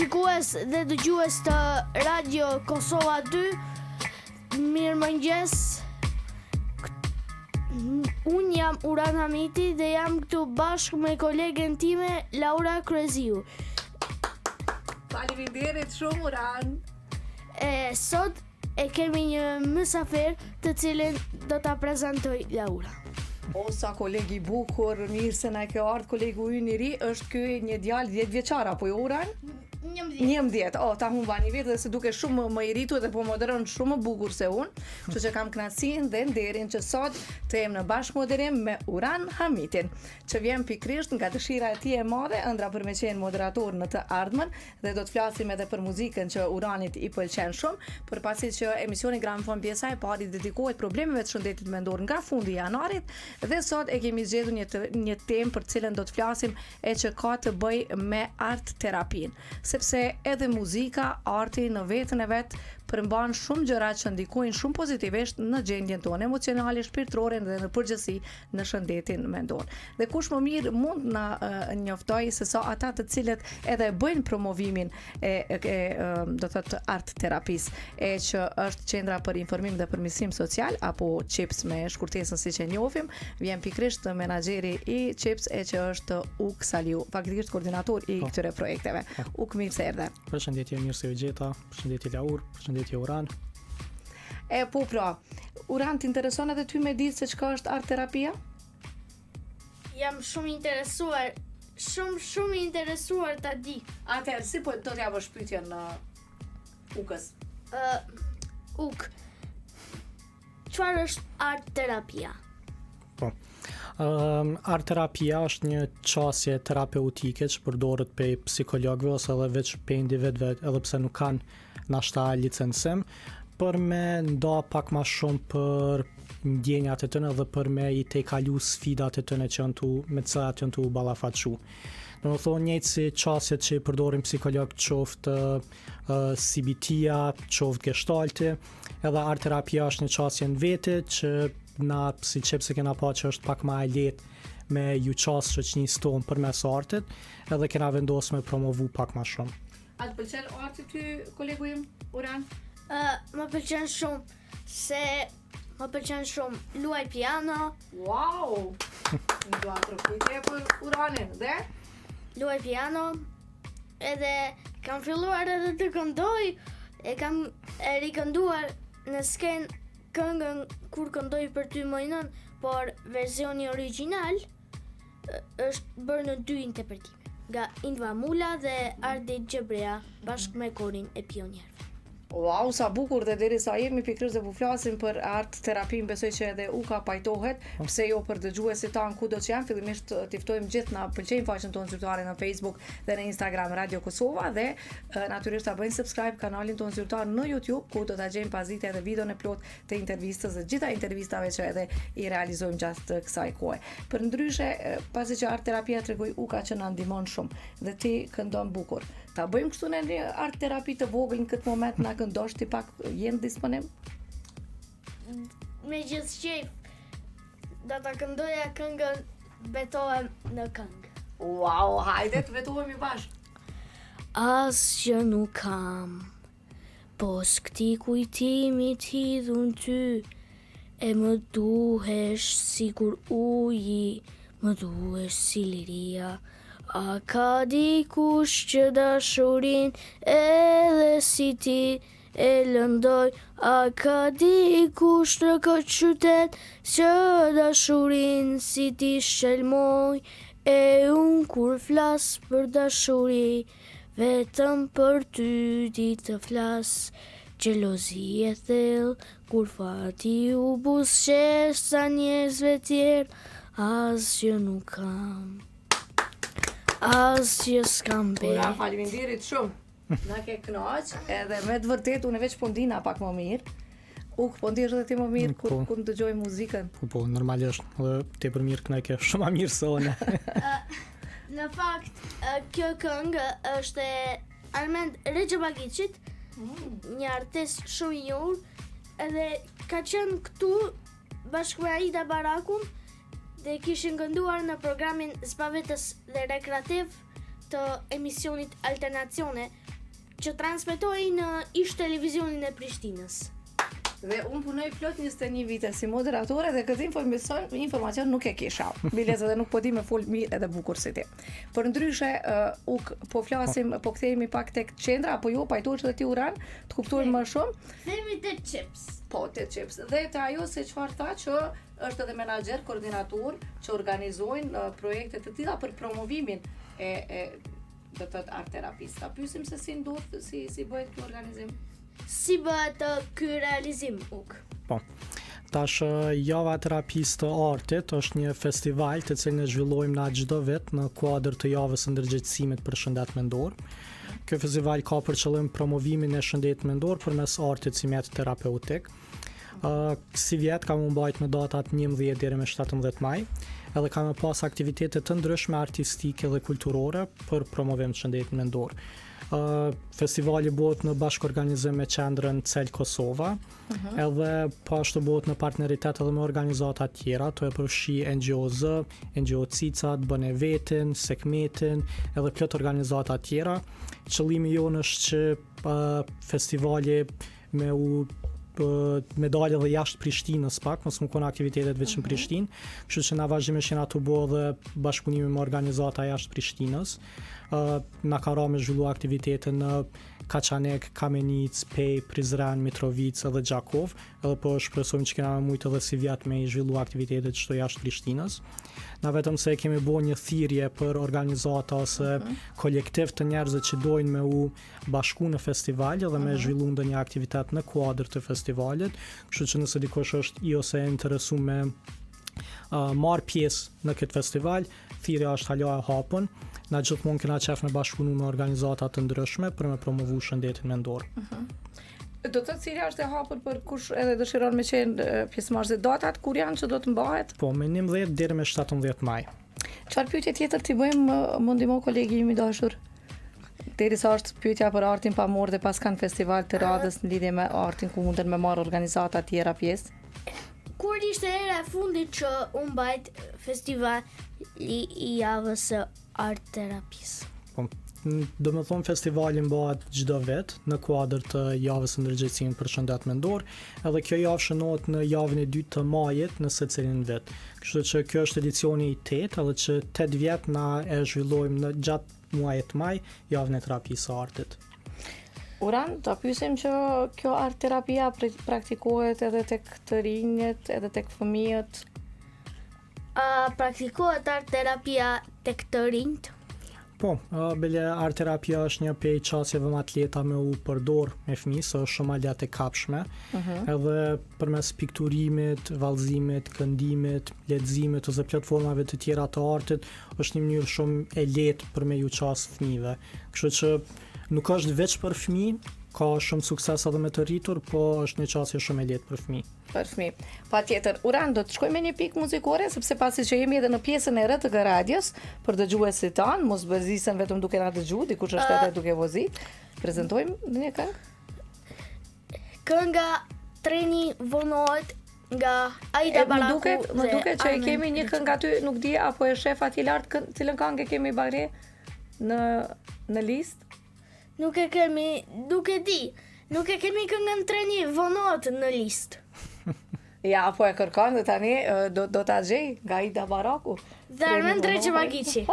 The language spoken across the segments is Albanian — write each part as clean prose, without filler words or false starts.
shikues dhe dëgjues të Radio Kosova 2, mirëmëngjes. Unë jam Uran Hamiti dhe jam këtu bashkë me kolegen time Laura Kreziu. Faleminderit shumë Uran. Sot e kemi një mysafir të cilin do ta prezantoj Laura. O, sa kolegi bukur, mirë se na ke ardhur kolegu ynë i ri, është ky një djalë 10 vjeçar apo jo Uran? 11. O, ta humba një vit dhe se duke shumë më i rritur dhe po moderon shumë më bukur se unë. Kështu që kam kënaqësinë dhe nderin që sot të jem në bashkëmoderim me Uran Hamitin, që vjen pikërisht nga dëshira e tij e madhe ëndra për me qenë moderator në të ardhmen dhe do të flasim edhe për muzikën që Uranit i pëlqen shumë, përpasi që emisioni Gramofon pjesa e parë dedikohet problemeve të shëndetit mendor nga fundi i janarit dhe sot e kemi zgjedhur një temë për të cilën do të flasim e që ka të bëjë me art terapin. Sepse edhe muzika, arti në vetën e vet përmban shumë gjëra që ndikojnë shumë pozitivisht në gjendjen tonë emocionale, shpirtërore dhe në përgjithësi në shëndetin mendor. Dhe kush më mirë mund na njoftoj se sa ata të cilët edhe bëjnë promovimin do të thotë art terapisë, që është qendra për informim dhe përmirësim social apo QIPS me shkurtesën siç e njohim, vjen pikërisht menaxheri i QIPS që është Uk Saliu, faktikisht koordinator i këtyre projekteve. Uk, mirë se erdhe. Përshëndetje, mirë se u gjeta. Përshëndetje Laur, përshëndetje Uran. Po pra, Uran, t'intereson edhe ty me ditë se çka është art terapia? Jam shumë interesuar, shumë interesuar ta di. Atëherë, si po do t'ja bësh pyetjen në Ukës? Uk, çfarë është art terapia? Po. Art terapia është një qasje terapeutike që përdoret pe psikologëve ose edhe veç pe individëve, edhe pse nuk kanë nashta licencim, për me nda pak ma shumë për ndjenjat e tëne dhe për me i te kalu sfidat e tëne që me të cilat janë të ballafaqu. Do të thonë njëjtë si qasjet që i përdorin psikolog, qoftë CBT-ja, qoftë gestalti, edhe art terapia është një qasje në vete që na si qepse kena pa që është pak ma e lehtë me ju qasë shoqënisë tonë përmes artit, edhe kena vendosur me promovu pak ma shumë. A të pëlqen arti ty, kolegu im, Uran? Më pëlqen shumë se më pëlqen shumë luaj piano. Wow! Në dua trofite për Uranin, dhe? Luaj piano, edhe kam filluar edhe të këndoj, e kam rikënduar në skenë këngën kur këndoj për ty mojnën, por versioni original është bërë në 2 interpretime, nga Indva Mula dhe Ardi Gjebrea bashkë me korin e pionjerëve. Wow, sa bukur, dhe derisa jemi pikërisht dhe po flasim për art terapin, besoj që edhe Uka pajtohet, pse jo për dëgjuesit tanë kudo që janë, fillimisht t'i ftojmë gjithë na pëlqejnë faqen tonë zyrtare në Facebook dhe në Instagram Radio Kosova dhe natyrisht ta bëjnë subscribe kanalin tonë zyrtar në YouTube, ku do ta gjejnë pasdite edhe videon e plot të intervistës dhe gjitha intervistave që edhe i realizojmë gjatë kësaj kohe. Përndryshe, pasi që art terapia tregoi Uka që na ndihmon shumë dhe ti këndon bukur. Ta bëjmë kështu në një art terapi të vogël në këtë moment, na këndosh ti pak, jenë disponim? Me gjithë qejf, do ta këndoja këngën Betohem në këngë. Wow, hajde të betohemi bashkë. Asgjë nuk kam, pos këti kujtimi t'hidhun ty, e më duhesh sikur uji, më duhesh si liria. A ka dikush që dashurin edhe si ti e lëndoj? A ka dikush në këtë qytet që dashurin si ti shelmoj? E unë kur flas për dashuri, vetëm për ty di të flas. Gjelozi e thellë, kur fati u buzëqesh sa njerëzve tjerë, asgjë nuk kam. Asgjë s'kam be. Ura, faleminderit shumë. Na ke kënaq, edhe me të vërtet unë veç po ndina pak më mirë. Uk, po ndihesh edhe ti më mirë kur dëgjoj muzikën? Po, normalisht, edhe tepër mirë kënaqe, shumë më mirë se unë. Në fakt, kjo këngë është e Armend Rexhabagiçit, një artist shumë i njohur, edhe ka qenë këtu bashkë me Aida Barakun dhe kishin kënduar në programin zbavetës dhe rekreativ të emisionit Alternacione që transmetoi në ish televizionin e Prishtinës. Dhe unë punoj plot 21 vite si moderatore dhe këtë informacion nuk e kisha. Biles edhe nuk po di me fol mirë edhe bukur si ti. Për ndryshe, po flasim, po kthehemi pak tek qendra, apo jo, pajtohesh edhe ti Uran, të kuptojmë më shumë. Themi te chips. Po, te chips. Dhe te ajo se çfarë tha që është edhe menaxher, koordinator që organizojnë projekte të tilla për promovimin e do të thotë art terapisë. Ta pyesim se si ndodh, si bëhet ky organizim. Si bëhet ky realizim, Uk? Po. Tash java e terapisë të artit është një festival të cilin e zhvillojmë na çdo vit në kuadër të javës së ndërgjegjësimit për shëndet mendor. Ky festival ka për qëllim promovimin e shëndetit mendor përmes artit si mjet terapeutik. Si vjet kam mbajt me datat 11 deri me 17 maj, edhe kam pas aktivitete të ndryshme artistike dhe kulturore për promovim të shëndetit mendor. Festivali bëhet në bashkëorganizim me qendrën Cel Kosova, edhe po ashtu bëhet në partneritet edhe me organizata tjera, to e përfshi NGOZ, NGO Cicat, Bëne Vetin, Sekmetin, edhe plot organizata tjera. Qëllimi jonë është që festivali me dalë edhe jashtë Prishtinës pak, mos më konë aktivitetet veç në Prishtinë, kështu që na vazhdimisht jena të bëjë edhe bashkëpunime me organizata jashtë Prishtinës. Na ka ra me zhvillu aktivitete në Kaçanek, Kamenic, Pej, Prizren, Mitrovic edhe Gjakov, edhe po shpresojmë që kena mujt edhe si vjet me i zhvillu aktivitetet çdo jashtë Prishtinës. Na vetëm se kemi bërë një thirrje për organizata ose kolektiv të njerëzve që dojnë me u bashku në festival dhe me zhvillu ndonjë aktivitet në kuadër të festivalit, kështu që nëse dikush është i ose e interesuar me marr pjesë në këtë festival, thirrja është hala e hapur. Na gjithmonë kena qef me bashkëpunu me organizata të ndryshme për me promovu shëndetin mendor. Do të thotë cilja është e hapur për kush edhe dëshiron me qenë pjesëmarrës, datat kur janë që do të mbahet? Po, me 11 deri me 17 maj. Çfarë pyetje tjetër ti bëjmë, më ndihmo kolegi im i dashur? Derisa është pyetja për artin pamor dhe pas kanë festival të radhës në lidhje me artin ku munden me marrë organizata tjera pjesë. Kur ishte era e fundit që u mbajt festivali i javës së art terapisë? Po, do me thonë festivali mbahet çdo vit në kuadër të javës së ndërgjegjësimit për shëndet mendor, edhe kjo javë shënohet në javën e dytë të majit në secilin vit. Kështu që kjo është edicioni i 8, edhe që 8 vjet na e zhvillojmë në gjatë muajit maj javën e terapisë së artit. Uran, ta pyesim që kjo art terapia praktikohet edhe tek të rinjët, edhe tek fëmijët? Praktikohet art terapia tek të rinjt? Po, bile art terapia është një prej qasjeve më të lehta me u përdor me fëmijë, se është shumë lehtë e kapshme. Edhe përmes pikturimit, vallëzimit, këndimit, leximit ose platformave të tjera të artit, është një mënyrë shumë e lehtë për me ju qas fëmijëve. Kështu që nuk është veç për fëmijë, ka shumë sukses edhe me të rritur, po është një qasje shumë e lehtë për fëmijë. Për fëmijë. Patjetër, Uran, do të shkojmë me një pikë muzikore, sepse pasi që jemi edhe në pjesën e RTG Radios për dëgjuesit tanë, mos bëzisen vetëm duke na dëgjuar, dikush është edhe duke vozit. Prezantojmë një këngë. Kënga Treni vonohet nga Aida Baraku. Më duket që kemi një këngë aty, nuk di apo e shef aty lart cilën këngë kemi bare në listë. Nuk e kemi këngën Treni vonohet në listë. Ja, po e kërkon dhe tani do ta gjej nga Aida Baraku. Dhe Armend Rexhebagiçi.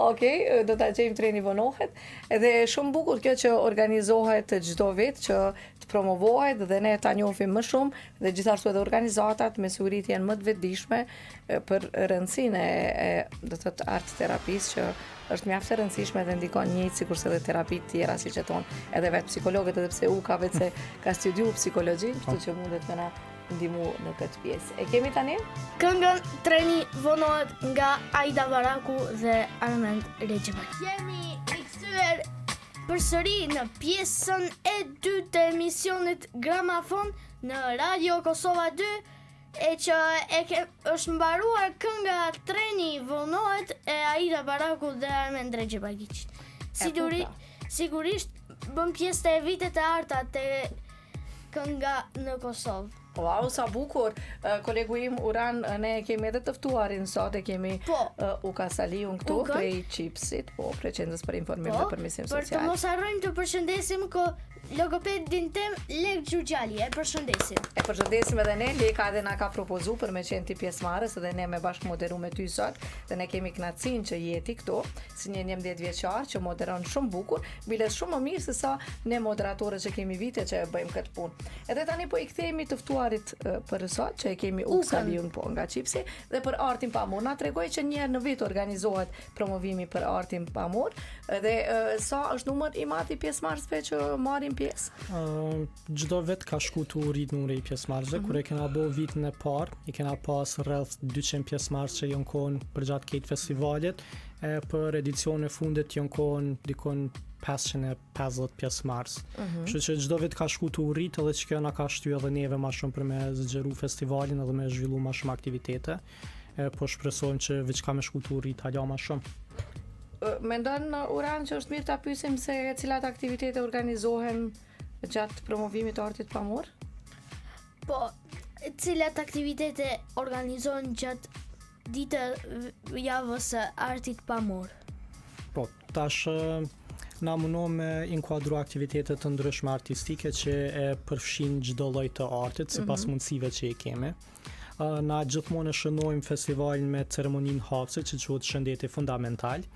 Okej, do ta gjejmë Treni vonohet. Edhe shumë bukur kjo që organizohet çdo vit, që të promovohet dhe ne ta njohim më shumë dhe gjithashtu edhe organizatat me siguri janë më të vetëdijshme për rëndësinë e do të thotë art terapisë, që është mjaft e rëndësishme dhe ndikon njëjtë sikurse edhe terapitë tjera, siç e thon edhe vetë psikologët, edhe pse u ka vetë se ka studiuar psikologjin, kështu që mundet të na ndihmu në këtë pjesë. E kemi tani? Këngën Treni vonohet nga Aida Baraku dhe Armend Rexhebagiçi. Jemi rikthyer përsëri në pjesën e dytë të emisionit Gramafon në Radio Kosova 2, e që është mbaruar kënga Treni vonohet e Aida Baraku dhe Armend Rexhebagiçi. Sigurisht bën pjesë të vitet e arta të kënga në Kosovë. Wow, sa bukur. Kolegu im Uran, ne kemi edhe të ftuarin sot, e kemi Uka Saliun këtu prej Chipsit, prej qendrës për informim dhe përmirësim social. Për të mos harrojmë të përshëndesim logopedin tem Lek Gjurgjali, e përshëndesim. E përshëndesim edhe ne, Leka edhe na ka propozu për me qenë ti pjesëmarrës edhe ne me bashkë moderu me ty sot, dhe ne kemi knacin që jeti këtu, si një 11 vjeçar që moderon shumë bukur, biles shumë më mirë se sa ne moderatorët që kemi vite që bëjmë këtë punë. Edhe tani po i kthehemi të ftuarit për sot, që e kemi Uka Saliun nga Chipsi, dhe për artin pamur. Na tregoj që një herë në vit organizohet promovimi për artin pamur, dhe sa është numër i madh i pjesëmarrësve që marrin pjesë? Çdo vit ka shku të rrit numri i pjesëmarrësve, kur e kena bo vitin e parë, i kena pas rreth 200 pjesëmarrës që janë konë për gjatë këtë festivalit, e për edicionin e fundit janë konë dikon 550 pjesëmarrës. Kështu që çdo vit ka shku të rrit, edhe që kjo na ka shtyr edhe neve më shumë për me zgjeru festivalin edhe me zhvillu më shumë aktivitete. Po shpresojmë që diçka me shku të rrit hala më shumë. Mendon Uran që është mirë ta pyesim se cilat aktivitete organizohen gjatë promovimit të artit pamur? Po, cilat aktivitete organizohen gjatë javës së artit pamur? Po, tash na mundohem me inkuadru aktivitete të ndryshme artistike që e përfshin çdo lloj të artit sipas mundësive që i kemi. Na gjithmonë e shënojmë festivalin me ceremoninë hapëse që quhet Shëndeti Fundamental.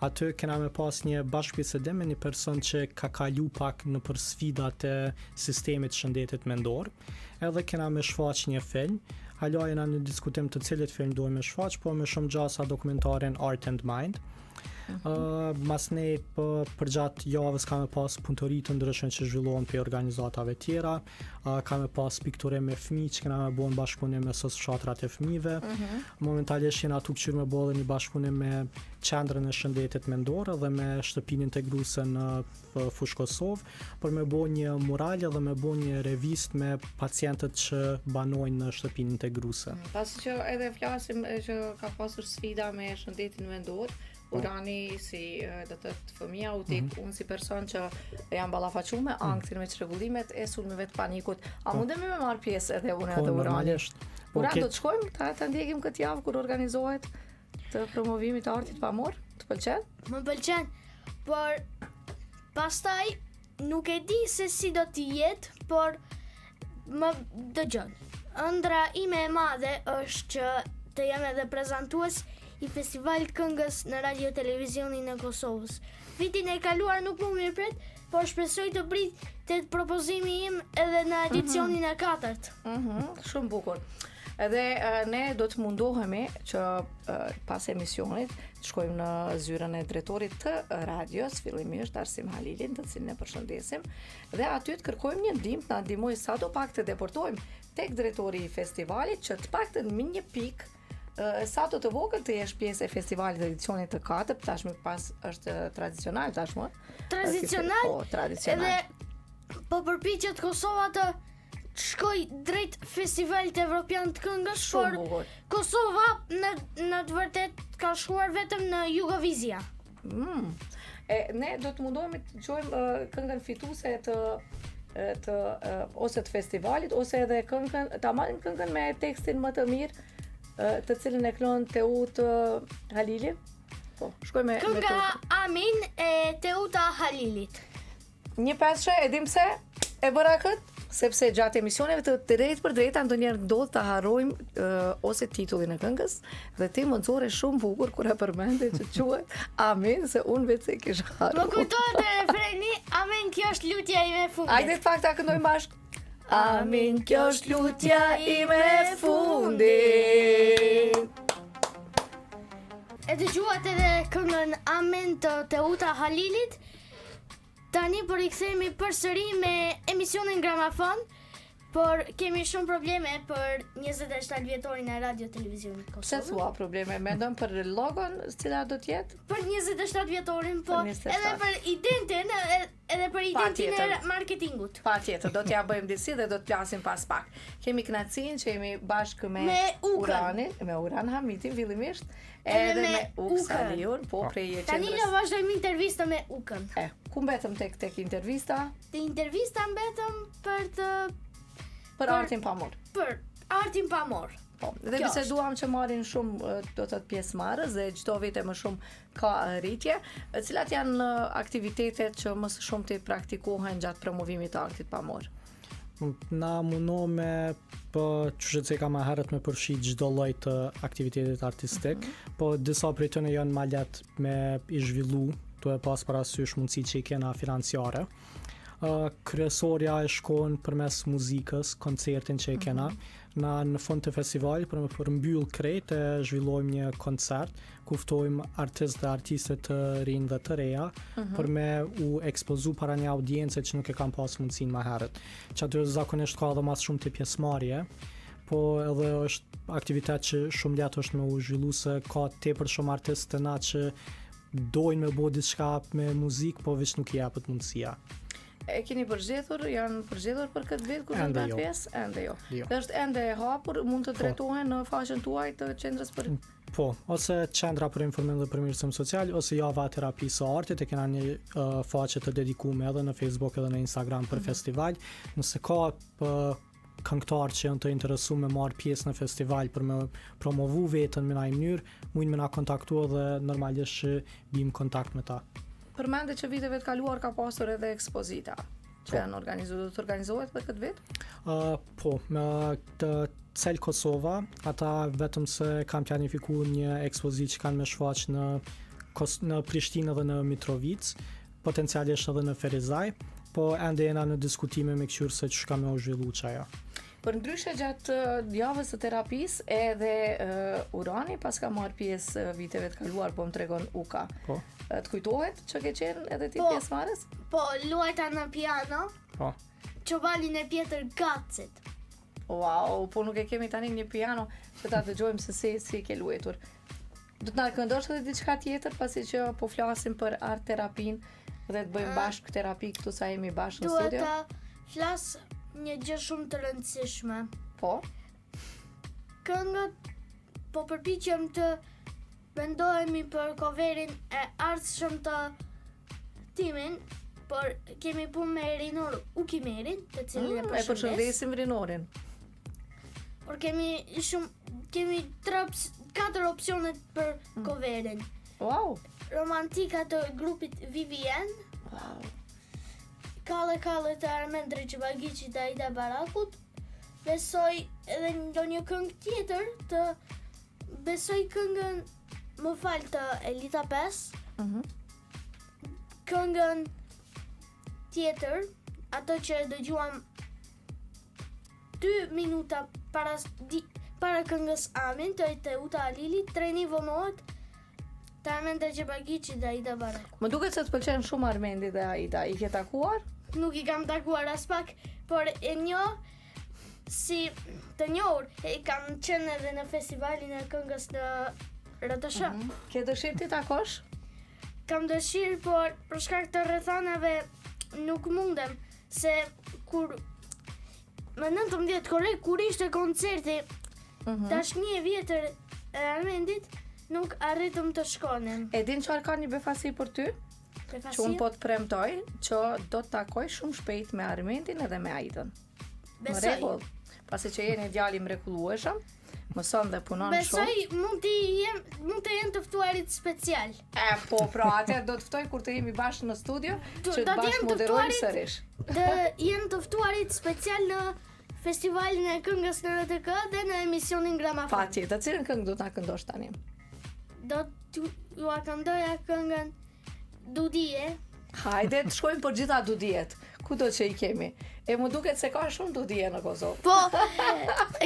Aty kena me pas një bashkëbisedim me një person që ka kalu pak në për sfidat e sistemit shëndetit mendor, edhe kena me shfaq një film. Hala jena në diskutim të cilit film dojmë me shfaq, po me shumë gjasa dokumentarin Art and Mind. Mas ne për gjatë javës ka me pas punëtori të ndryshme që zhvillohen për organizatave tjera, ka me pas pikture me fëmijë që kena me bo në bashkëpunim me fshatrat e fëmijëve. Momentalisht jena tu këqyr me bo dhe një bashkëpunim me qendrën e shëndetit mendor dhe me shtëpinë integruese në Fushë Kosovë, për me bo një mural dhe me bo një revist me pacientët që banojnë në shtëpinë integruese. Pasi që edhe flasim që ka pasur sfida me shëndetin mendor, Urani si do të thotë fëmia u tek unë si person që jam ballafaqur me anktin me çrregullimet e sulmeve të panikut. A mundemi me marr pjesë edhe unë atë Urani? Uran do të shkojmë ta ndjekim këtë javë kur organizohet të promovimit të artit pamur? Të pëlqen? Më pëlqen, por pastaj nuk e di se si do të jetë, por më dëgjon. Ëndra ime e madhe është që të jam edhe prezantues i festival këngës në radio televizionin e Kosovës. Vitin e kaluar nuk më mirëpret, por shpresoj të pritet propozimi im edhe në edicionin e 4. Shumë bukur. Edhe ne do të mundohemi që pas emisionit të shkojmë në zyrën e drejtorit të radios, fillimisht Arsim Halilin, të cilin e përshëndesim, dhe aty të kërkojmë një ndihmë, na ndihmoj sa do pak të deportojmë tek drejtori i festivalit që të paktën me një pikë sa të vogël të jesh pjesë e festivalit edicionit të 4, tashmë pas është tradicional tashmë. Tradicional. Edhe po përpiqet Kosova të shkoj drejt festivalit evropian të këngës, por Kosova në të vërtet ka shkuar vetëm në Jugovizia. Ne do të mundohemi të gjojmë këngën fituese të ose të festivalit ose edhe këngën, ta marrim këngën me tekstin më të mirë, të cilën e klon Teut Halili. Po, shkoj me kënga Amin e Teuta Halilit. Një peshe, e dim se e bëra këtë, sepse gjatë emisioneve të drejt për drejta ndonjëherë ndodh ta harrojmë ose titullin e këngës, dhe ti më nxorre shumë bukur kur e përmende që quhet Amin, se unë vetë se kisha harruar. Më kujtohet refreni Amin, kjo është lutja ime e fundit. Hajde të pak ta këndojmë bashkë. Amin, kjo është lutja ime e fundit. E dëgjuat edhe këngën Amin të Teuta Halilit. Tani por i kthehemi përsëri me emisionin Gramafon, por kemi shumë probleme për 27 vjetorin e radio televizionit Kosovë. Pse thua probleme? Mendon për logon, cila do të jetë? Për 27 vjetorin, po edhe për identin, edhe për identin e marketingut. Patjetër, do t'ja bëjmë disi dhe do të flasim pas pak. Kemi kënaqësinë që jemi bashkë me Uranin, me Uran Hamitin fillimisht, edhe me Uka Saliun, po prej qendrës. Tani do vazhdojmë intervistën me Ukën. Ku mbetëm tek intervista? Te intervista mbetëm për Për artin pamor. Për artin pamor. Po, dhe Kjo biseduam që marrin shumë do të thotë pjesëmarrës dhe çdo vit e më shumë ka rritje. Cilat janë aktivitetet që më së shumti praktikohen gjatë promovimit të artit pamor? Na mundohë me që që ka më herët me përfshi çdo lloj të aktivitetit artistik, po disa prej tyre janë ma lehtë me i zhvillu, tu e pas parasysh mundësi që i kena financiare. Kryesorja e shkon përmes muzikës, koncertin që e kena. Në fund të festivalit për me përmbyll krejt e zhvillojmë një koncert ku ftojmë artistë dhe artiste të rinj dhe të reja për me u ekspozu para një audience që nuk e kam pas mundësinë më herët. Që aty zakonisht ka edhe mas shumë të pjesëmarrje, po edhe është aktivitet që shumë lehtë është me u zhvillu se ka tepër shumë artistë të na që dojnë me bo diçka me muzikë, po veç nuk i japet mundësia. E keni përgjegjur, janë përgjegjur për këtë vit kur do të pjesë? Ende jo. Jo. Dhe është ende e hapur, mund të drejtohen në faqen tuaj të qendrës për Po, ose qendra për informim dhe përmirësim social, ose java e terapisë së artit, e kena një faqe të dedikuar edhe në Facebook edhe në Instagram për festival. Nëse ka këngëtar që janë të interesuar me marrë pjesë në festival për me promovu veten në një mënyrë, mund me na kontaktua dhe normalisht që bim kontakt me ta. Përmendet që viteve të kaluar ka pasur edhe ekspozita që janë organizuar, do të organizohet për këtë vit? Po, me të Cel Kosova, ata vetëm se kanë planifikuar një ekspozitë që kanë me shfaq në Prishtinë dhe në Mitrovic, potencialisht edhe në Ferizaj, po ende jena në diskutime me këqyrë se që ka me u zhvillu qaja. Për ndryshe gjatë javës së terapisë edhe Urani pas ka marrë pjesë viteve të kaluar, po më tregon Uka. Po. Të kujtohet që ke qenë edhe ti Po. pjesëmarrës? Po, luajta në piano, Po. çobalin e Pjetër Gacit. Wow, po nuk e kemi tani një piano që ta dëgjojmë se si e ke luetur. Do të na këndosh edhe diçka tjetër pasi që po flasim për art terapin dhe të bëjmë bashkë terapi këtu sa jemi bashkë në Duhet studio? të flas një gjë shumë të rëndësishme. Po. Këngët po përpiqem të mendohemi për coverin e artshëm të timin, por kemi punë me Rinor Ukimerin, të cilin e E përshëndes. përshëndesim Rinorin. Por kemi 4 opsione për coverin. Wow. Romantika të grupit Vivien, Wow. Kalle të Armend Reçebagiçi dhe Aida Barakut. Besoj edhe ndonjë këngë tjetër besoj këngën Më fal të Elita 5. Këngën tjetër, ato që dëgjuam 2 minuta para këngës Amin të Uta Alili, Treni vonohet të Armend Reçebagiçi dhe Aida Barakut. Më duket se të pëlqen shumë Armendi dhe Aida. I ke takuar? Nuk i kam takuar as pak, por e njoh si të njohur. E kam qenë edhe në festivalin e këngës në RTS. Ke dëshirë ti takosh? Kam dëshirë, por për shkak të rrethanave nuk mundem, se kur më 19 korrekt kur ishte koncerti tashmë e vjetër e Armendit, nuk arritëm të shkonim. E din çfarë ka një befasi për ty? Që unë po të premtoj që do të takoj shumë shpejt me Armendin edhe me Aidën. Në Besoj. rregull, pasi që jeni djalë i mrekullueshëm, mëson dhe punon shumë. Besoj mund të jenë të ftuarit special. Po, pra, atëherë do të ftoj kur të jemi bashkë në studio, Do që të të bashkë jenë të moderojmë ftuarit- sërish. Dhe jenë të ftuarit special në festivalin e këngës në RTK dhe në emisionin Gramafon. Patjetër, cilën këngë do të na këndosh tani? Do t'ju a këndoja këngën Dudije. Hajde, të shkojmë për gjitha dudijet. Kudo që i kemi. E më duket se ka shumë dudije në Kosovë. Po,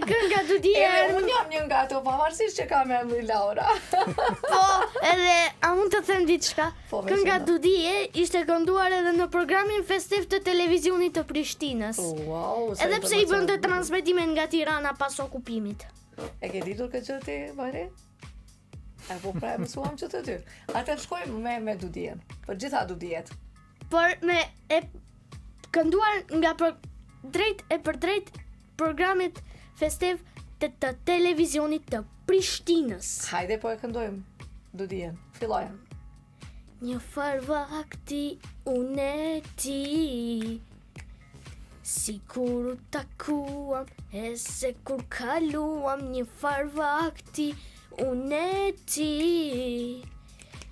kënga Dudije. Edhe unë jam një nga ato, pavarësisht që kam emrin Laura. Po, edhe a mund të them diçka? Po, veç Kënga ndo. Dudije ishte kënduar edhe në programin festiv të televizionit të Prishtinës. Wow, sa Edhe pse i informacion. bënte transmetime nga Tirana pas okupimit. E ke ditur këtë gjë ti, Bari? E po pra e mësuam që të ty. Atë shkojmë me dudijen. Për gjitha dudijet. Por me e kënduar nga drejt e për drejt programit festiv të televizionit të Prishtinës. Hajde po e këndojmë dudijen. Filloja. Një farë vakti unë e ti Si kur u takuam, e se kur kaluam një far vakti, unë e ti.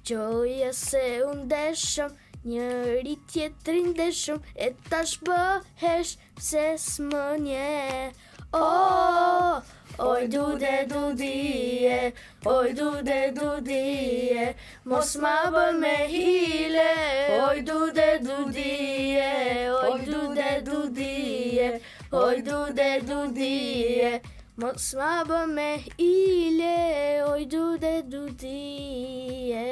Gjoja se u ndeshëm, njëri tjetrin ndeshëm, e tash bëhesh se s'më nje. Oh, oj dudije, oj dudije, mos ma bën me hile. Oj dudije, oj dudije, oj dudije, mos ma bën me hile. Oj dudije.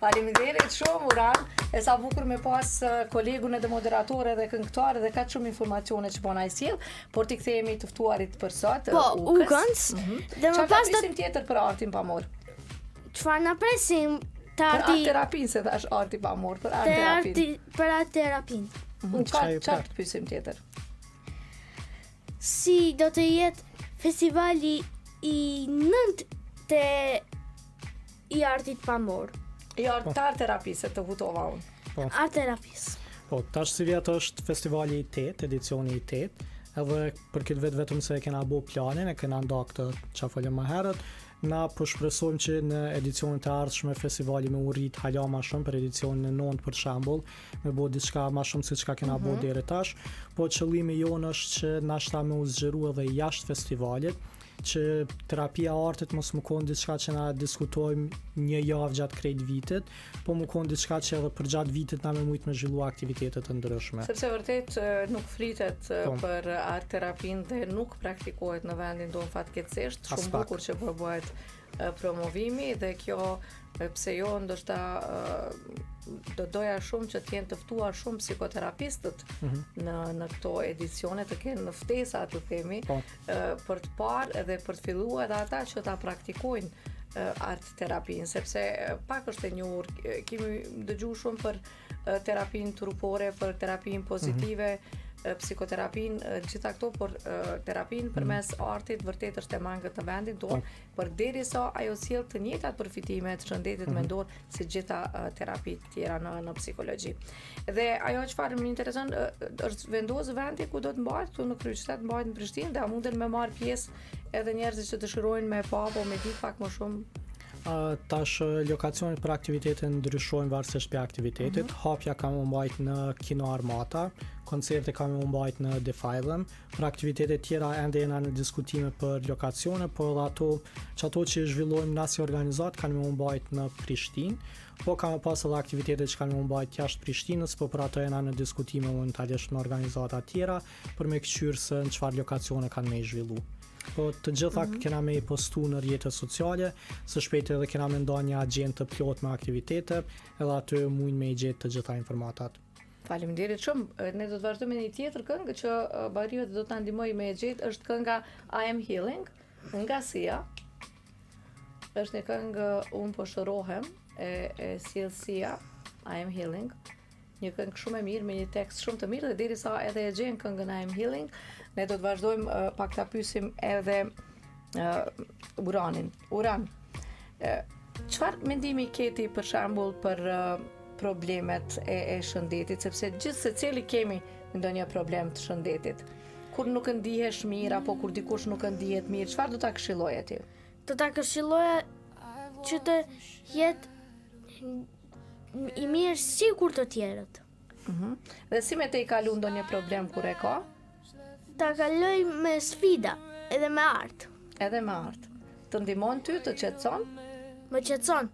Faleminderit shumë Uran, e sa bukur me pas kolegun edhe moderatore dhe këngëtare dhe ka shumë informacione që po na i sjell, por t'i kthehemi të ftuarit për sot. Ukëns. Dhe më pas do presim tjetër për artin pamor. çfarë na presim të Për arti art terapin se thash arti pamor, për art terapin. për art terapin. Çfarë të pyesim tjetër? Si do të jetë festivali i 9 të i artit pamor. I art terapisë të vutova unë. Art terapis. Po, tash si vjet është festivali i 8, edicioni i 8, edhe për këtë vetë vetëm se e kena bo planin, e kena nda këtë që folëm më herët, na po shpresojmë që në edicionin të ardhshme festivali me u rrit hala ma shumë për edicionin e 9 për shembull, me bo diçka ma shumë se çka kena bo deri tash, po qëllimi jonë është që na shta me u zgjeru edhe jashtë festivalit, që terapia artit mos më konë diçka që na diskutojmë një javë gjatë krejt vitit, po më konë diçka që edhe për gjatë vitit na me mujtë me zhvillu aktivitetet të ndryshme. Sepse vërtet nuk flitet për art terapin dhe nuk praktikohet në vendin tonë fatkeqësisht, shumë bukur që po bëhet promovimi dhe kjo pse jo ndoshta do doja shumë që t'jenë të ftuar shumë psikoterapistët në këto edicione, të kenë në ftesa të themi, për të parë edhe për të filluar edhe ata që ta praktikojnë art terapin, sepse pak është e njohur, kemi dëgjuar shumë për terapin trupore, për terapin pozitive, psikoterapin, gjitha këto, por terapin përmes artit vërtet është e mangët në vendin tonë, por derisa ajo sjell të njëjtat përfitime të shëndetit mendor si gjitha terapitë tjera në psikologji. Dhe ajo çfarë më intereson është vendos vendi ku do të mbahet këtu në kryeqytet, mbahet në Prishtinë, dhe a munden me marr pjesë edhe njerëzit që dëshirojnë me pa apo me ditë pak më shumë. Tash lokacionet për aktivitetin ndryshojnë varësisht për aktivitetit. Hapja kam u mbajt në Kino Armata, koncerte kam u mbajt në Defilem, për aktivitetet tjera ende jena në diskutime për lokacione, por edhe ato që zhvillojmë na si organizat kanë u mbajt në Prishtinë, po kam pas edhe aktivitetet që kanë u mbajt jashtë Prishtinës, po për ato jena në diskutime momentalisht me organizata tjera për me këqyrë se në çfarë lokacione kanë me i zhvillu. Po të gjitha kena me i postu në rrjetet sociale, së shpejt edhe kena me nda një agjend të plot me aktivitete, edhe aty mujnë me i gjetë të gjitha informatat. Faleminderit shumë. Ne do të vazhdojmë një tjetër këngë që Bariot do ta ndihmojë me e gjetë, është kënga I Am Healing nga Sia. Është një këngë unë po shërohem e sjell Sia, I Am Healing. Një këngë shumë e mirë me një tekst shumë të mirë, dhe derisa edhe e gjen këngën I Am Healing, ne do të vazhdojmë pak ta pyesim edhe Uranin. Uran, çfarë mendimi keti për shembull për problemet e shëndetit, sepse gjithë secili kemi ndonjë problem të shëndetit. Kur nuk ndihesh mirë apo kur dikush nuk ndihet mirë, çfarë do ta këshilloje ti? Do ta këshilloja që të jetë i mirë sikur të tjerët. Dhe si me te i kalu ndonjë problem kur e ka? Ta kaloj me sfida, edhe me art. Edhe me art. Të ndihmon ty, të qetëson? Më qetëson.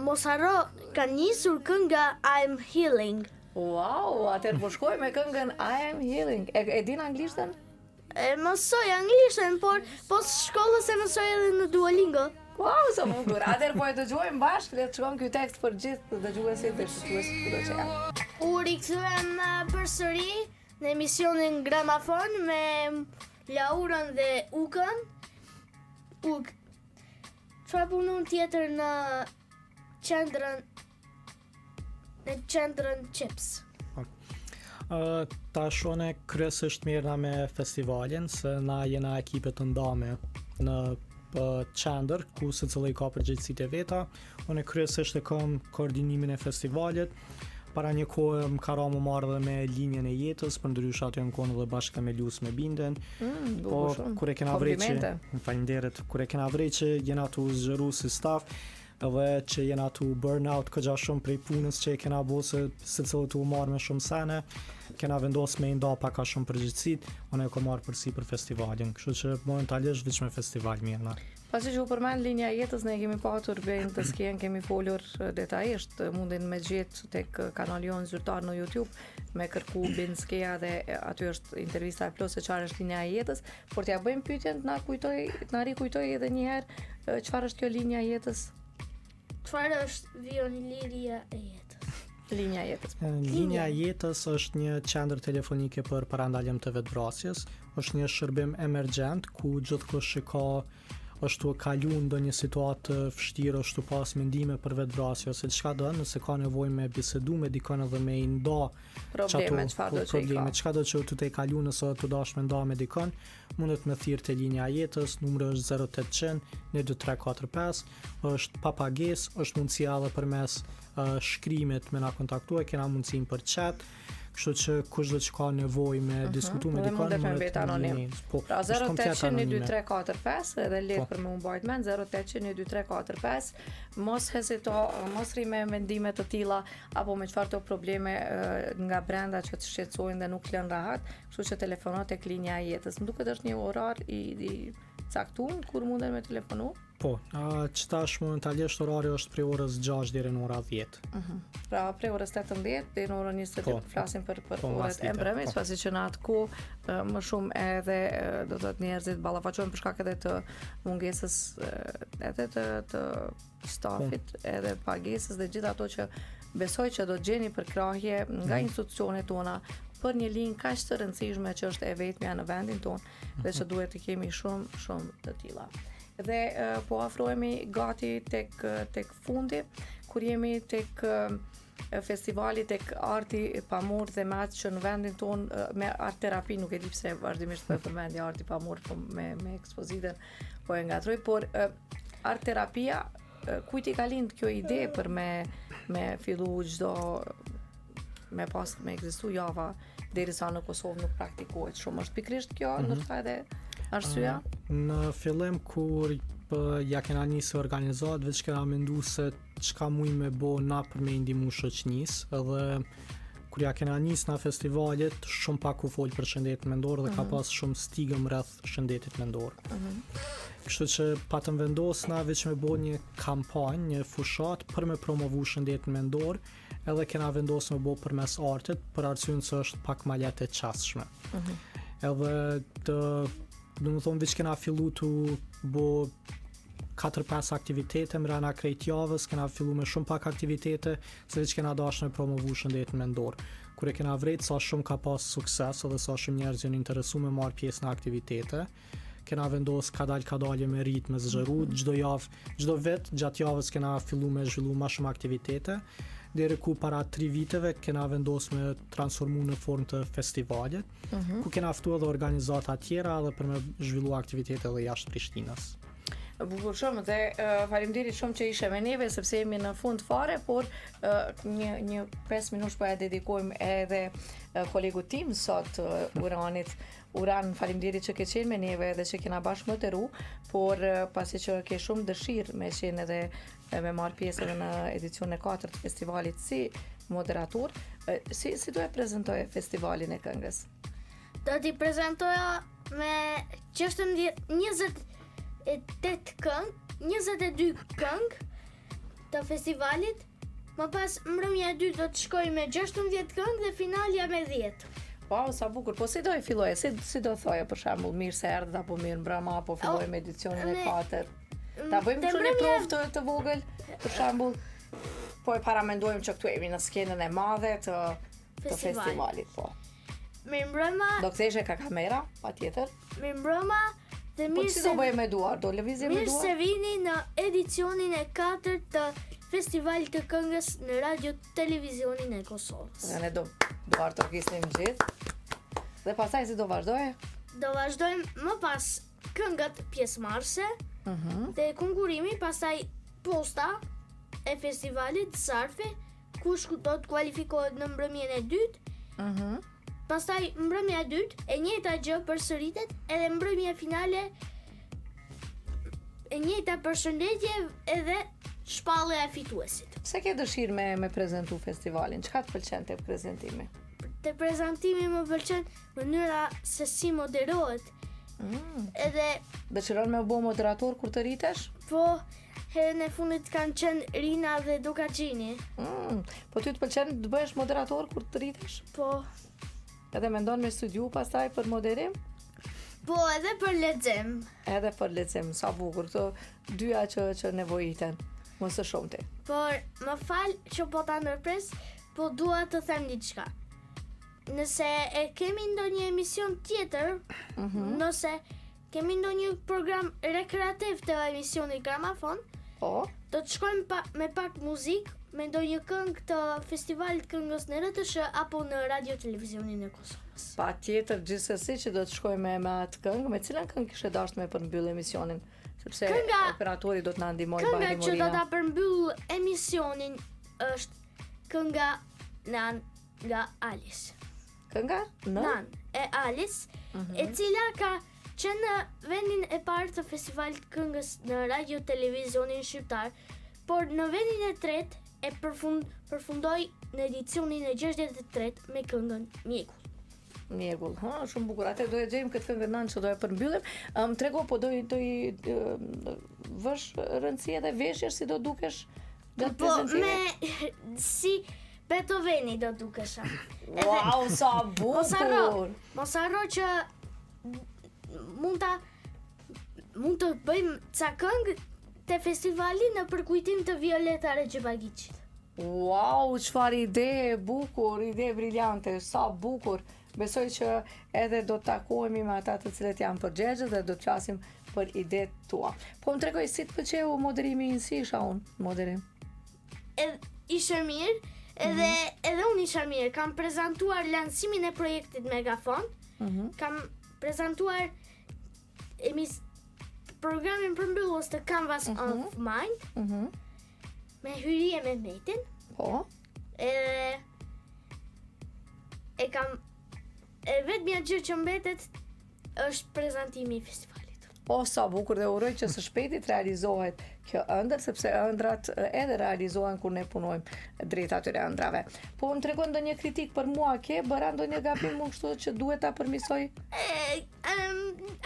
Mos harro, ka nisur kënga I Am Healing. Wow, atëherë po shkoj me këngën I Am Healing. E din anglishtën? Mësoj anglishtën, por shkollës e mësoj edhe në Duolingo. Wow, sa bukur. Atëherë po e dëgjojmë bashkë, le të shkojmë ky tekst për gjithë dëgjuesit dhe shqiptuesit kudo që janë. U rikthyem përsëri në emisionin Gramafon me Laurën dhe Ukën. Çfarë punon tjetër në qendrën Chips? Ta shone kryesisht mirëna me festivalin, se na jena ekipet të ndame në qendër, ku secili ka përgjegjësitë e veta. Unë kryesisht e kam koordinimin e festivalit, para një kohë më ka ra më marrë dhe me linjën e jetës, për ndryshe aty në konë dhe bashkë me Lus me Binden. Po, kur e kena vreqë, faleminderit, kur e kena vreqë, jena tu zgjeru si staf, edhe që jena tu burnout këgja shumë prej punës që e kena bo se cilë tu marrë me shumë sene, kena vendos me nda paka shumë përgjithësit, unë e ko marrë përsi për festivalin, kështu që momentalisht veç me festival mirë na. Pasi që u përmend linja e jetës, ne kemi patur bejnë të skenë, kemi folur detajisht, mundin me gjetë tek kanali jonë zyrtar në YouTube, me kërku bin skeja dhe aty është intervista e plus se çfarë është linja e jetës, por t'ja bëjmë pyetjen na rikujtoj edhe një herë çfarë është kjo linja e jetës? Çfarë është vioniliria e jetës? Linja e jetës. Linja e jetës është një qendër telefonike për parandaljem të vetvrasjes, është një shërbim emergjent ku gjithkush që ka është të kalu ndonjë situatë vështirë, është të pas mendime për vetvrasje ose çka do, nëse ka nevojë me bisedu me dikon edhe me i nda probleme, çka do që të kalu nëse të dash me nda me dikon, mundet me thirrë te linja e jetës, numri është 0800 12345, është pa pagesë, është mundësia edhe përmes shkrimit me na kontaktue, kena mundësinë për chat. Kështu që kushdo që ka nevojë me diskutu me dikon, mundet me anonim. Pra 0800 12345 edhe let për më mbajt mend 0800 12345. Mos hezito, mos rri me mendime të tilla apo me çfarë të probleme nga brenda që të shqetësojnë dhe nuk lën rahat, kështu që telefono tek linja e jetës. Më duket është një orar i caktuar kur munden me telefonu. Po, që tash momentalisht orari është prej orës 6 deri në ora 10. Pra prej orës 18 deri në orën 20 flasim për orët e mbrëmjes, pasi që në atë kohë më shumë edhe do të thotë njerëzit ballafaqohen për shkak edhe të mungesës edhe të stafit, edhe pagesës dhe gjithë ato që besoj që do të gjeni përkrahje nga institucionet tona për një linjë kaq të rëndësishme që është e vetmja në vendin tonë dhe që duhet të kemi shumë të tilla. Dhe po afrohemi gati tek fundi, kur jemi tek festivali, tek arti pamor dhe me atë që në vendin ton me art terapi, nuk e di pse vazhdimisht po përmendja arti pamor, po me ekspozitën po e ngatroj, por art terapia kujt i ka lind kjo ide për me fillu çdo me ekzistu java derisa në Kosovë nuk praktikohet shumë. Është pikërisht kjo ndoshta edhe arsyeja? Në fillim kur ja kena nisë organizat, veç kena mendu se çka muj me bo na për me ndihmu shoqënisë, edhe kur ja kena nisë na festivalit, shumë pak u fol për shëndetin mendor dhe ka pas shumë stigëm rreth shëndetit mendor. Kështu që patëm vendos na veç me bo një kampanjë, një fushat për me promovu shëndetin mendor, edhe kena vendos me bo përmes artit, për arsyen se është pak ma lehtë e qasshme. Edhe do më thonë veç kena fillu të bo 4-5 aktivitete mrena krejt javës, kena fillu me shumë pak aktivitete, se veç kena dashur me promovu shëndetin mendor. Kur e kena vrejt sa shumë ka pas sukses edhe sa shumë njerëz janë interesu me marrë pjesë në aktivitete, kena vendos kadalje me ritme zgjeru, çdo vit gjatë javës kena fillu me zhvillu ma shumë aktivitete, deri ku para 3 viteve kena vendos me transformu në formë të festivalit, ku kena ftu edhe organizata tjera edhe për me zhvillu aktivitete edhe jashtë Prishtinës. Bukur shumë dhe faleminderit shumë që ishe me neve sepse jemi në fund fare, por një 5 minutë po ja dedikojmë edhe kolegut tim sot Uranit. Uran, faleminderit që ke qenë me neve dhe që kena bashkë mëteru, por pasi që ke shumë dëshirë me qenë edhe me marrë pjesë në edicionin e 4 të festivalit si moderator, si do e prezantoje festivalin e këngës? Do t'i prezantoja me 28 këngë, 22 këngë të festivalit, më pas mbrëmja e dytë do të shkoj me 16 këngë dhe finalja me 10. Wow, sa bukur. Po si do e filloje? Si do thoje për shembull, mirë se erdhët apo mirë mbrëma apo fillojmë me edicionin e 4? Ta bëjmë kështu një provë të vogël, për shembull, po e paramendojmë që këtu jemi në skenën e madhe të festivalit, po. Mirë mbrëma. Do kthesh ka kamera, patjetër. Mirë mbrëma dhe mirë se. Po si do bëjmë me duar? Do lëvizje me duar? Mirë se vini në edicionin e 4 të Festivalit të këngës në Radio Televizionin e Kosovës. Dhe ne do artokisnim gjithë. Dhe pastaj si do vazhdoje? Do vazhdojmë më pas këngët pjesëmarrëse dhe konkurimi, pastaj posta e festivalit Zarfi, kush do të kualifikohet në mbrëmjen e dytë. Pastaj mbrëmja e dytë, e njëjta gjë përsëritet, edhe mbrëmja finale e njëjta përshëndetje edhe shpallja e fituesit. Pse ke dëshirë me prezentu festivalin? Çka të pëlqen te prezantimi? Te prezantimi më pëlqen mënyra se si moderohet. Edhe Dëshiron me u bë moderator kur të rritesh? po herën e fundit kanë qenë Rina dhe Dukaçini. Po ty të pëlqen të bëhesh moderator kur të rritesh? Po, Edhe mendon me studiu pastaj për moderim? po edhe për lexim. Edhe për leccim, sa bukur këto dyja që nevojiten. Mos e shumë ti. Por më fal që po ta ndërpres, po dua të them diçka. Nëse e kemi ndonjë emision tjetër, nëse kemi ndonjë program rekreativ të emisioni Gramafon, Po, do të shkojmë me pak muzikë, me ndonjë këngë të festivalit këngës në RTS apo në radio televizionin e Kosovës. pa tjetër gjithsesi që do të shkojmë me atë këngë, me cilën këngë kishe dashur me përmbyll emisionin? Sepse operatori do të na ndihmojë Kënga Bahri që do Morina. ta përmbyll emisionin është kënga Nan nga Alice. Kënga? Nan e Alice, e cila ka qenë në vendin e parë të festivalit këngës në radio televizionin shqiptar, por në vendin e tretë e përfundoi në edicionin e 63 me këngën Mjekull. Mjegull, shumë bukur. Atë do e gjejmë këtë këngë Nan që do e përmbyllim. Trego, po do i vësh rëndësi edhe veshjesh si do dukesh gjatë Po prezantimit? me si Beethoveni do dukesha. Wow, sa bukur! Mos harro që mund të bëjmë ca këngë te festivali në përkujtim të Violeta Rexhepagiçit. Wow, çfarë ide e bukur, ide briljante, sa bukur. Besoj që edhe do të takohemi me ata të cilët janë përgjegjës dhe do të flasim për idetë tua. Po më tregoj si të pëlqeu moderimi i si isha unë, moderim. Ishte mirë, edhe unë isha mirë. Kam prezantuar lancimin e projektit Megafon, kam prezantuar programin përmbyllës të Canvas of Mind, me Hyrie Mehmetin, Po, e vetmja gjë që mbetet është prezantimi i festivalit. o sa bukur dhe uroj që së shpejti të realizohet kjo ëndër, sepse ëndrat edhe realizohen kur ne punojmë drejt atyre ëndrave. Po më tregon ndonjë kritik për mua, ke bëra ndonjë gabim unë kështu që duhet ta përmisoj?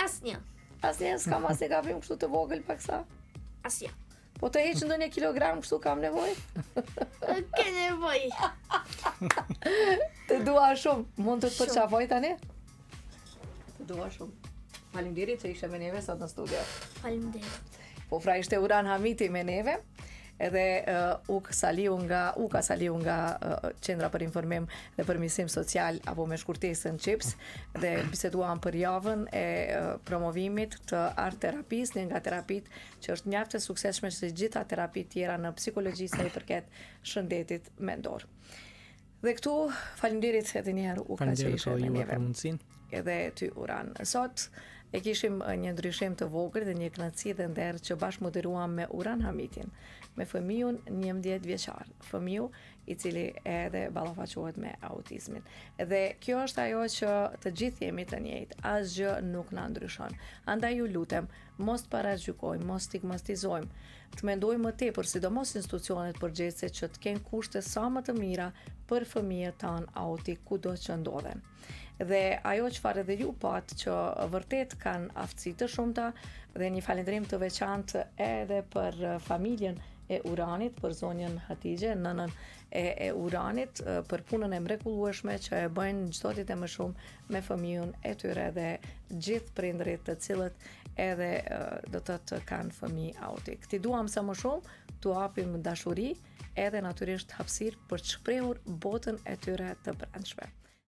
Asnjë. Asnjë s'kam asnjë gabim kështu të vogël paksa. Asnjë. Po të heq ndonjë kilogram kështu kam nevojë? Ke nevojë. Të dua shumë. Mund të të përqafoj tani? Të dua shumë. Faleminderit që ishe me neve sot në studio. Faleminderit. Po fra ishte Uran Hamiti me neve, edhe u ka saliu nga Qendra për Informim dhe Përmirësim Social apo me shkurtesën QIPS, dhe biseduam për javën e promovimit të art terapisë, një nga terapit që është mjaft e suksesshme se gjitha terapit tjera në psikologji sa i përket shëndetit mendor. Dhe këtu faleminderit edhe një herë Uka që ishe me neve. Për mundësinë. Edhe ty Uran. Sot e kishim një ndryshim të vogël dhe një kënaqësi dhe nder që bashkë moderuam me Uran Hamitin, me fëmijën 11 vjeçar, fëmiu i cili edhe ballafaqohet me autizmin. Dhe kjo është ajo që të gjithë jemi të njëjtë, asgjë nuk na ndryshon. Andaj ju lutem, mos paragjykojmë, mos stigmatizojmë, të mendojmë më tepër, sidomos institucionet përgjegjëse që të kenë kushte sa më të mira për fëmijët tanë autik kudo që ndodhen. Dhe ajo çfarë edhe ju pat që vërtet kanë aftësi të shumta dhe një falënderim të veçantë edhe për familjen e Uranit, për zonjën Hatixhe, nënën e Uranit, për punën e mrekullueshme që e bëjnë çdo ditë më shumë me fëmijën e tyre dhe gjithë prindërit të cilët edhe do të kanë fëmijë autik. Ti duam sa më shumë, t'u japim dashuri edhe natyrisht hapësirë për të shprehur botën e tyre të brendshme.